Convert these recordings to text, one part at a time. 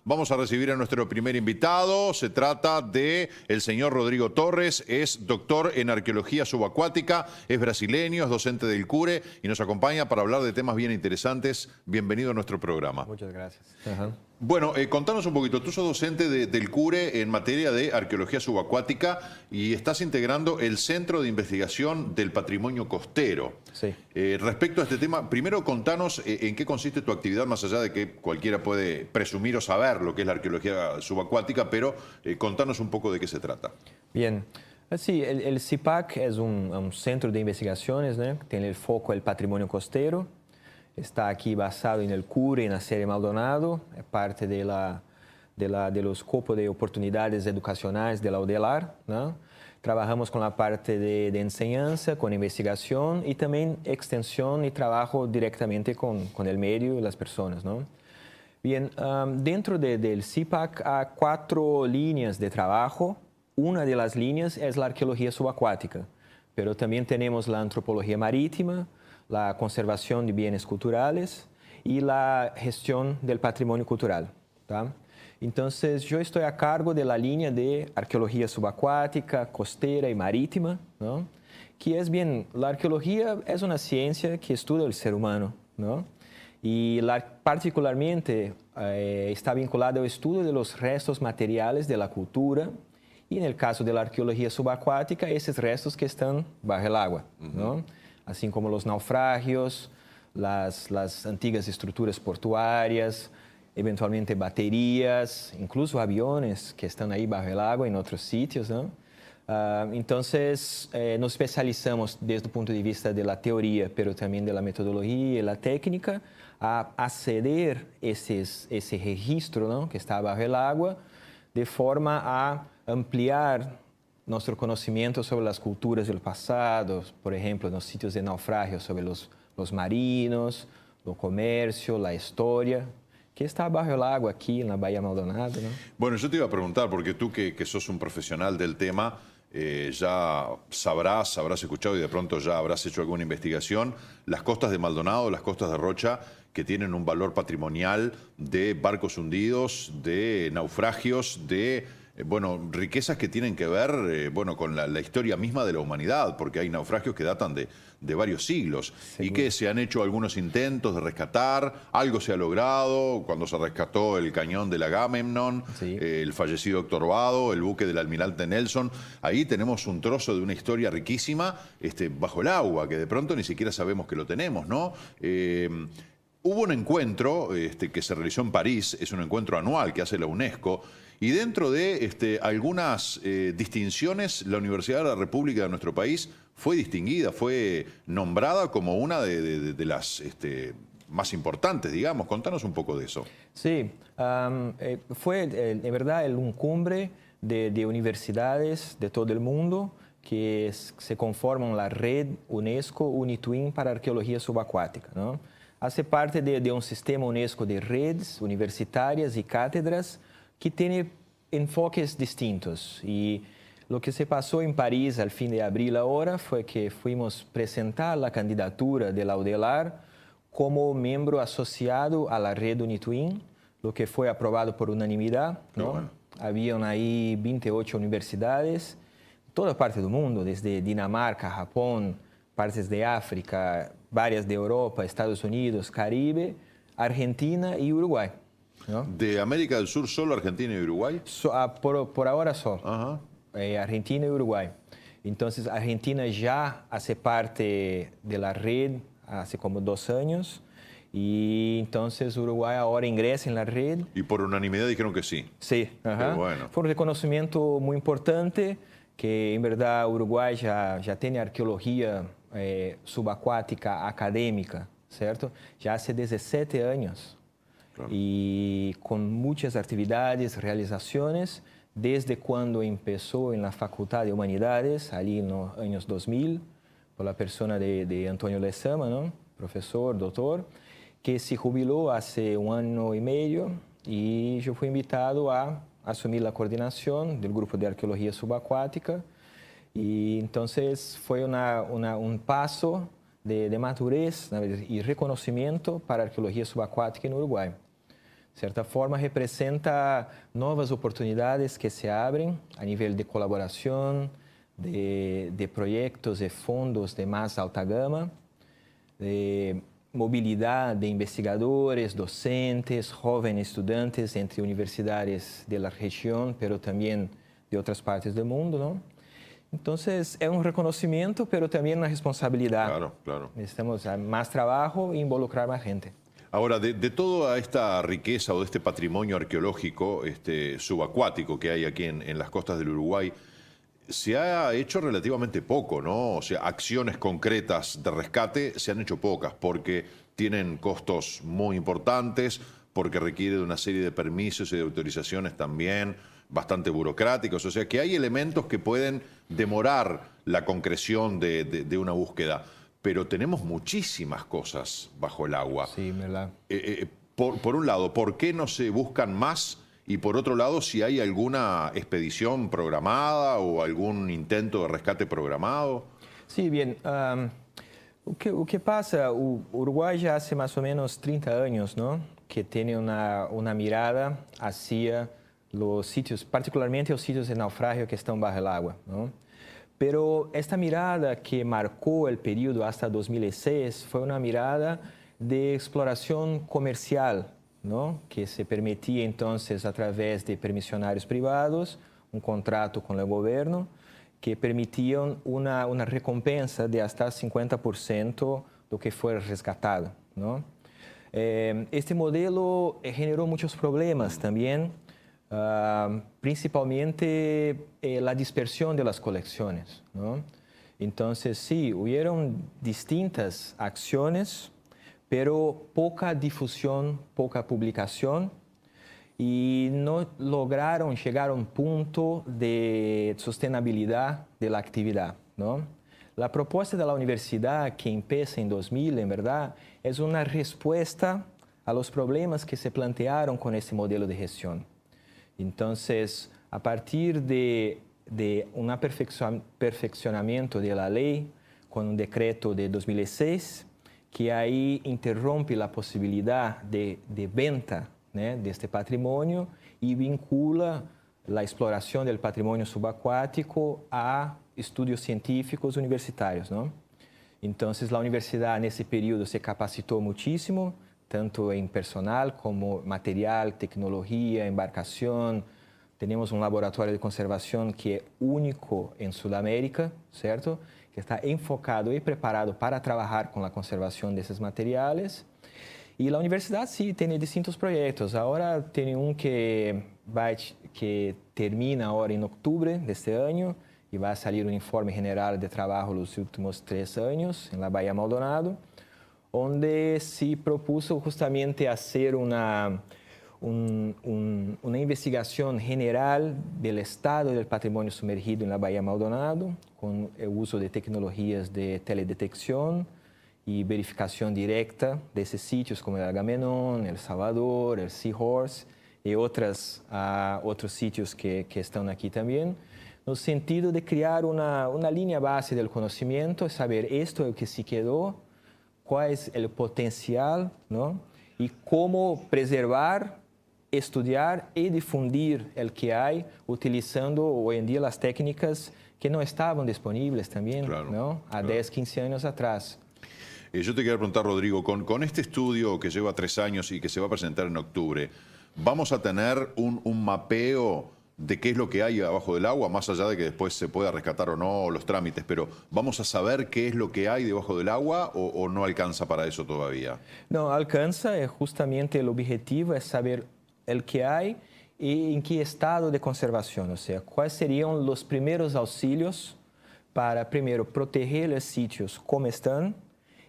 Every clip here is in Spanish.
Vamos a recibir a nuestro primer invitado. Se trata de el señor Rodrigo Torres. Es doctor en arqueología subacuática, es brasileño, es docente del CURE y nos acompaña para hablar de temas bien interesantes. Bienvenido a nuestro programa. Muchas gracias. Bueno, contanos un poquito. Tú sos docente del CURE en materia de arqueología subacuática y estás integrando el Centro de Investigación del Patrimonio Costero. Sí. Respecto a este tema, primero contanos en qué consiste tu actividad, más allá de que cualquiera puede presumir o saber lo que es la arqueología subacuática, pero contanos un poco de qué se trata. Bien. Sí, el CIPAC es un centro de investigaciones, ¿no? Tiene el foco el patrimonio costero. Está aquí basado en el CURE, en la sede Maldonado. Es parte de los escopo de oportunidades educacionales de la UDELAR, ¿no? Trabajamos con la parte de enseñanza, con investigación y también extensión y trabajo directamente con el medio y las personas, ¿no? Bien, dentro del CIPAC hay 4 líneas de trabajo. Una de las líneas es la arqueología subacuática, pero también tenemos la antropología marítima, la conservación de bienes culturales y la gestión del patrimonio cultural, ¿tá? Entonces, yo estoy a cargo de la línea de arqueología subacuática, costera y marítima, ¿no? Que es bien, la arqueología es una ciencia que estudia el ser humano, ¿no? Y particularmente está vinculada al estudio de los restos materiales de la cultura y en el caso de la arqueología subacuática, esos restos que están bajo el agua, ¿no? Así como los naufragios, las antiguas estructuras portuarias, eventualmente baterías, incluso aviones que están ahí bajo el agua en otros sitios, ¿no? Entonces, nos especializamos desde el punto de vista de la teoría, pero también de la metodología y la técnica, a acceder ese registro, ¿no? Que está bajo el agua, de forma a ampliar nuestro conocimiento sobre las culturas del pasado, por ejemplo, en los sitios de naufragio, sobre los marinos, el comercio, la historia, que está bajo el agua aquí en la Bahía Maldonado, ¿no? Bueno, yo te iba a preguntar, porque tú que sos un profesional del tema, ya habrás escuchado y de pronto ya habrás hecho alguna investigación, las costas de Maldonado, las costas de Rocha, que tienen un valor patrimonial de barcos hundidos, de naufragios, de riquezas que tienen que ver con la historia misma de la humanidad, porque hay naufragios que datan de varios siglos. Seguro. Y que se han hecho algunos intentos de rescatar, algo se ha logrado, cuando se rescató el cañón del Agamemnon, sí. El fallecido Héctor Vado, el buque del almirante Nelson. Ahí tenemos un trozo de una historia riquísima bajo el agua, que de pronto ni siquiera sabemos que lo tenemos, ¿no? Hubo un encuentro que se realizó en París, es un encuentro anual que hace la UNESCO, y dentro de algunas distinciones, la Universidad de la República de nuestro país fue distinguida, fue nombrada como una de las más importantes, digamos. Contanos un poco de eso. Sí, fue en verdad un cumbre de universidades de todo el mundo que se conforman la red UNESCO UNITWIN para arqueología subacuática, ¿no? Hace parte de un sistema UNESCO de redes universitarias y cátedras que tiene enfoques distintos. Y lo que se pasó en París al fin de abril ahora fue que fuimos a presentar la candidatura de la UDELAR como miembro asociado a la red UNITWIN, lo que fue aprobado por unanimidad, ¿no? Bueno. Habían ahí 28 universidades, toda parte del mundo, desde Dinamarca, Japón, partes de África, varias de Europa, Estados Unidos, Caribe, Argentina y Uruguay, ¿no? ¿De América del Sur solo Argentina y Uruguay? Por ahora solo. Ajá. Argentina y Uruguay. Entonces, Argentina ya hace parte de la red hace como 2 años y entonces Uruguay ahora ingresa en la red. Y por unanimidad dijeron que sí. Sí, ajá. Bueno. Fue un reconocimiento muy importante que en verdad Uruguay ya tiene arqueología subacuática académica, ¿cierto? Ya hace 17 años. Claro. Y con muchas actividades, realizaciones, desde cuando empezó en la Facultad de Humanidades, allí en los años 2000, por la persona de Antonio Lezama, ¿no? Profesor, doctor, que se jubiló hace 1 año y medio y yo fui invitado a asumir la coordinación del grupo de arqueología subacuática. Y entonces fue un paso de madurez y reconocimiento para la arqueología subacuática en Uruguay. cierta forma, representa nuevas oportunidades que se abren a nivel de colaboración, de proyectos y fondos de más alta gama, de movilidad de investigadores, docentes, jóvenes estudiantes entre universidades de la región, pero también de otras partes del mundo, ¿no? Entonces, es un reconocimiento, pero también una responsabilidad. Claro, claro. Necesitamos más trabajo e involucrar más gente. Ahora, de toda esta riqueza o de este patrimonio arqueológico subacuático que hay aquí en las costas del Uruguay, se ha hecho relativamente poco, ¿no? O sea, acciones concretas de rescate se han hecho pocas porque tienen costos muy importantes, porque requiere de una serie de permisos y de autorizaciones también bastante burocráticos. O sea, que hay elementos que pueden demorar la concreción de una búsqueda. Pero tenemos muchísimas cosas bajo el agua. Sí, ¿verdad? Por un lado, ¿por qué no se buscan más? Y por otro lado, si hay alguna expedición programada o algún intento de rescate programado. Sí, bien. O que pasa, o Uruguay já hace más o menos 30 años, ¿no? Que tiene una mirada hacia los sitios, particularmente los sitios de naufragio que están bajo el agua, ¿no? Pero esta mirada que marcó el periodo hasta 2006 fue una mirada de exploración comercial, ¿no? Que se permitía entonces a través de permisionarios privados, un contrato con el gobierno, que permitían una recompensa de hasta 50% de lo que fuera rescatado, ¿no? Este modelo generó muchos problemas también, principalmente la dispersión de las colecciones, ¿no? Entonces, sí, hubieron distintas acciones, pero poca difusión, poca publicación, y no lograron llegar a un punto de sostenibilidad de la actividad, ¿no? La propuesta de la universidad, que empieza en 2000, en verdad, es una respuesta a los problemas que se plantearon con este modelo de gestión. Entonces, a partir de un perfeccionamiento de la ley, con un decreto de 2006, que ahí interrumpe la posibilidad de venta, ¿no?, de este patrimonio y vincula la exploración del patrimonio subacuático a estudios científicos universitarios, ¿no? Entonces, la universidad en ese periodo se capacitó muchísimo, tanto en personal como material, tecnología, embarcación. Tenemos un laboratorio de conservación que es único en Sudamérica, ¿cierto?, que está enfocado y preparado para trabajar con la conservación de esos materiales. Y la universidad sí tiene distintos proyectos. Ahora tiene un que termina ahora en octubre de este año y va a salir un informe general de trabajo los últimos 3 años en la Bahía Maldonado, donde se propuso justamente hacer una investigación general del estado del patrimonio sumergido en la Bahía Maldonado, con el uso de tecnologías de teledetección y verificación directa de esos sitios como el Agamenón, el Salvador, el Seahorse y otros sitios que están aquí también, no sentido de crear una línea base del conocimiento, saber esto es lo que se quedó, cuál es el potencial, ¿no?, y cómo preservar, estudiar y difundir el que hay, utilizando hoy en día las técnicas que no estaban disponibles también, claro, ¿no?, a 10, 15 años atrás. Yo te quiero preguntar, Rodrigo, con este estudio que lleva 3 años y que se va a presentar en octubre, ¿vamos a tener un mapeo de qué es lo que hay abajo del agua, más allá de que después se pueda rescatar o no los trámites, pero ¿vamos a saber qué es lo que hay debajo del agua o no alcanza para eso todavía? No, alcanza, justamente el objetivo es saber el que hay y en qué estado de conservación, o sea, cuáles serían los primeros auxilios para, primero, proteger los sitios como están,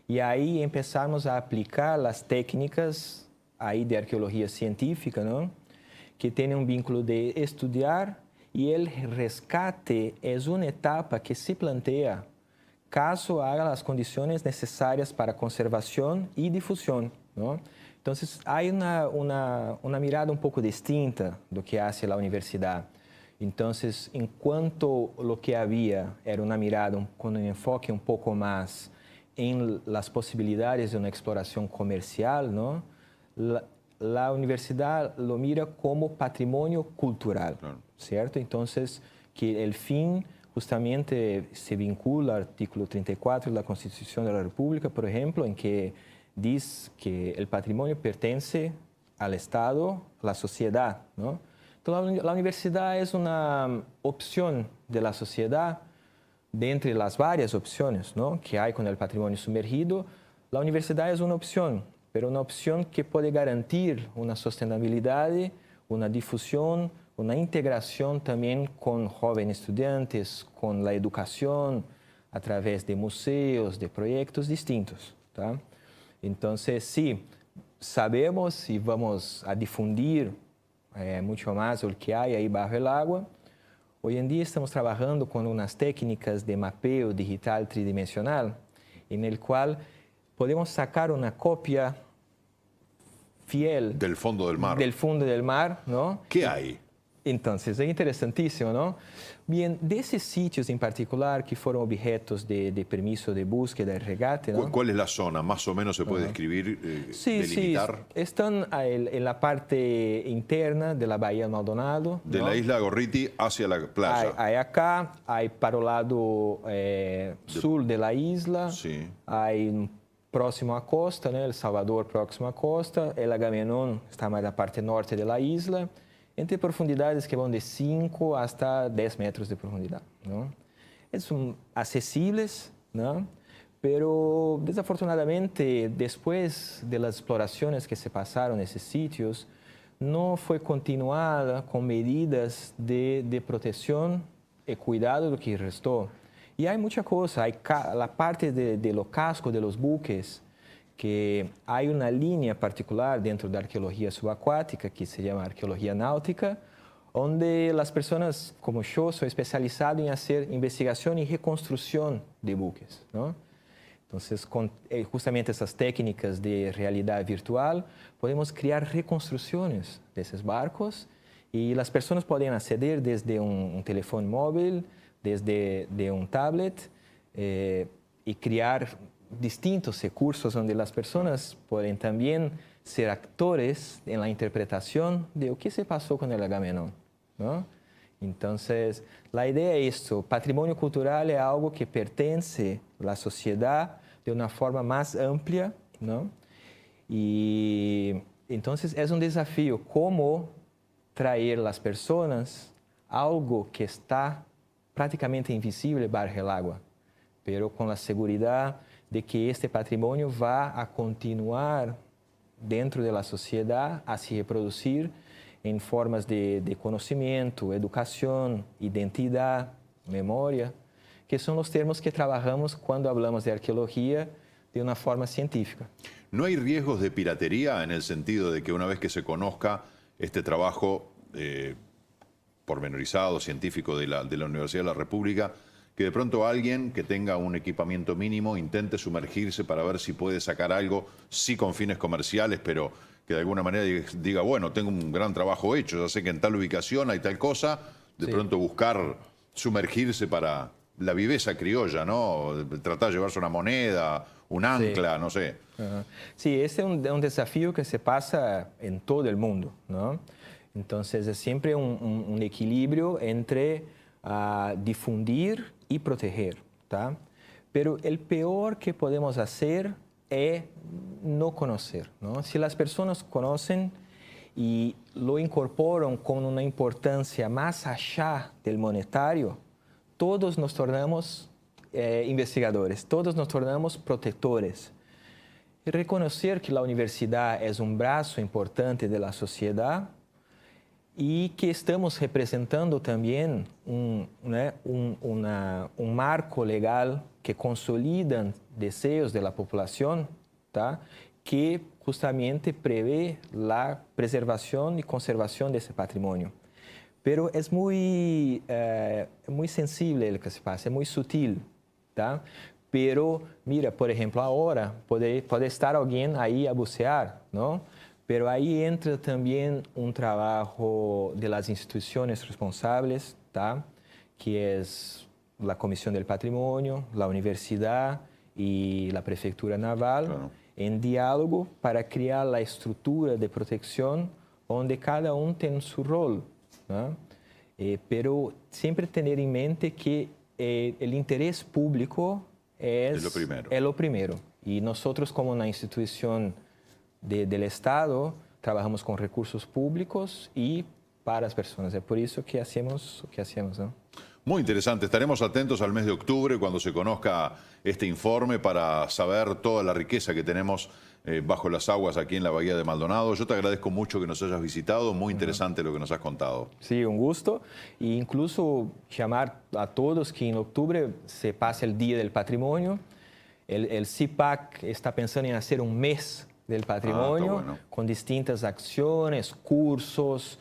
y ahí empezamos a aplicar las técnicas ahí de arqueología científica, ¿no?, que tiene un vínculo de estudiar, y el rescate es una etapa que se plantea caso haga las condiciones necesarias para conservación y difusión, ¿no? Entonces, hay una mirada un poco distinta do que hace la universidad. Entonces, enquanto lo que había era una mirada con un enfoque un poco más en las posibilidades de una exploración comercial, ¿no?, la universidad lo mira como patrimonio cultural, Claro. ¿cierto? Entonces, que el fin justamente se vincula al artículo 34 de la Constitución de la República, por ejemplo, en que dice que el patrimonio pertenece al Estado, a la sociedad, ¿no? Entonces, la universidad es una opción de la sociedad de entre las varias opciones, ¿no?, que hay con el patrimonio sumergido. La universidad es una opción, pero una opción que puede garantir una sostenibilidad, una difusión, una integración también con jóvenes estudiantes, con la educación a través de museos, de proyectos distintos, ¿tá? Entonces, sí, sabemos y vamos a difundir mucho más lo que hay ahí bajo el agua. Hoy en día estamos trabajando con unas técnicas de mapeo digital tridimensional, en el cual podemos sacar una copia fiel Del fondo del mar. del fondo del mar, ¿no? ¿Qué hay? Entonces, es interesantísimo, ¿no? Bien, de esos sitios en particular que fueron objetos de permiso de búsqueda y regate, ¿no? ¿Cuál es la zona? Más o menos se puede describir, Sí, delimitar. sí, están en la parte interna de la Bahía de Maldonado, De ¿no? la isla Gorriti hacia la playa. Hay acá, hay para el lado sur de la isla, Sí. hay próximo à costa, né? El Salvador próximo à costa, el Agamenón está mais na parte norte de la isla, entre profundidades que vão de 5 hasta 10 metros de profundidade, ¿no? São acessíveis, ¿no? Pero desafortunadamente, después de las exploraciones que se pasaron en esos sitios, no fue continuada con medidas de protección y cuidado de lo que restó. Y hay mucha cosa, hay la parte de los cascos de los buques, que hay una línea particular dentro de la arqueología subacuática que se llama arqueología náutica, donde las personas como yo soy especializado en hacer investigación y reconstrucción de buques, ¿no? Entonces, con justamente esas técnicas de realidad virtual, podemos crear reconstrucciones de esos barcos y las personas pueden acceder desde un teléfono móvil, desde un tablet y crear distintos recursos donde las personas pueden también ser actores en la interpretación de lo que se pasó con el Agamenón, ¿no? Entonces, la idea es esto: patrimonio cultural es algo que pertenece a la sociedad de una forma más amplia, ¿no? Y entonces es un desafío cómo traer a las personas algo que está prácticamente invisible bajo el agua, pero con la seguridad de que este patrimonio va a continuar dentro de la sociedad a se reproducir en formas de conocimiento, educación, identidad, memoria, que son los termos que trabajamos cuando hablamos de arqueología de una forma científica. ¿No hay riesgos de piratería en el sentido de que una vez que se conozca este trabajo pormenorizado, científico de la Universidad de la República, que de pronto alguien que tenga un equipamiento mínimo intente sumergirse para ver si puede sacar algo, sí con fines comerciales, pero que de alguna manera diga, bueno, tengo un gran trabajo hecho, ya sé que en tal ubicación hay tal cosa, de pronto buscar sumergirse para la viveza criolla, ¿no? Tratar de llevarse una moneda, un ancla, no sé. Sí, ese es un desafío que se pasa en todo el mundo, ¿no? Entonces es siempre un equilibrio entre difundir y proteger, ¿tá? Pero el peor que podemos hacer es no conocer, ¿no? Si las personas conocen y lo incorporan con una importancia más allá del monetario, todos nos tornamos investigadores, todos nos tornamos protectores. Y reconocer que la universidad es un brazo importante de la sociedad y que estamos representando también un marco legal que consolida deseos de la población, ¿tá? Que justamente prevé la preservación y conservación de ese patrimonio. Pero es muy sensible lo que se pasa, es muy sutil, ¿tá? Pero, mira, por ejemplo, ahora puede estar alguien ahí a bucear, ¿no? Pero ahí entra también un trabajo de las instituciones responsables, ¿tá? Que es la Comisión del Patrimonio, la Universidad y la Prefectura Naval, Claro. en diálogo para crear la estructura de protección donde cada uno tiene su rol, ¿no? Pero siempre tener en mente que el interés público es lo primero. Y nosotros como una institución del Estado trabajamos con recursos públicos y para las personas. Es por eso que hacemos lo que hacemos, ¿no? Muy interesante. Estaremos atentos al mes de octubre cuando se conozca este informe para saber toda la riqueza que tenemos bajo las aguas aquí en la Bahía de Maldonado. Yo te agradezco mucho que nos hayas visitado. Muy interesante lo que nos has contado. Sí, un gusto. E incluso llamar a todos que en octubre se pase el Día del Patrimonio. El CIPAC está pensando en hacer un mes del patrimonio con distintas acciones, cursos,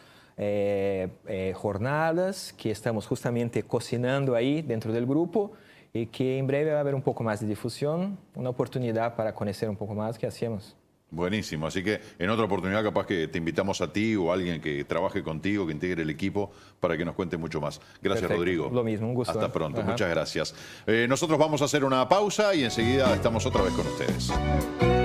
jornadas que estamos justamente cocinando ahí dentro del grupo y que en breve va a haber un poco más de difusión, una oportunidad para conocer un poco más qué hacemos. Buenísimo, así que en otra oportunidad capaz que te invitamos a ti o a alguien que trabaje contigo, que integre el equipo para que nos cuente mucho más. Gracias. Perfecto. Rodrigo. Lo mismo, un gusto. Hasta pronto, muchas gracias. Nosotros vamos a hacer una pausa y enseguida estamos otra vez con ustedes.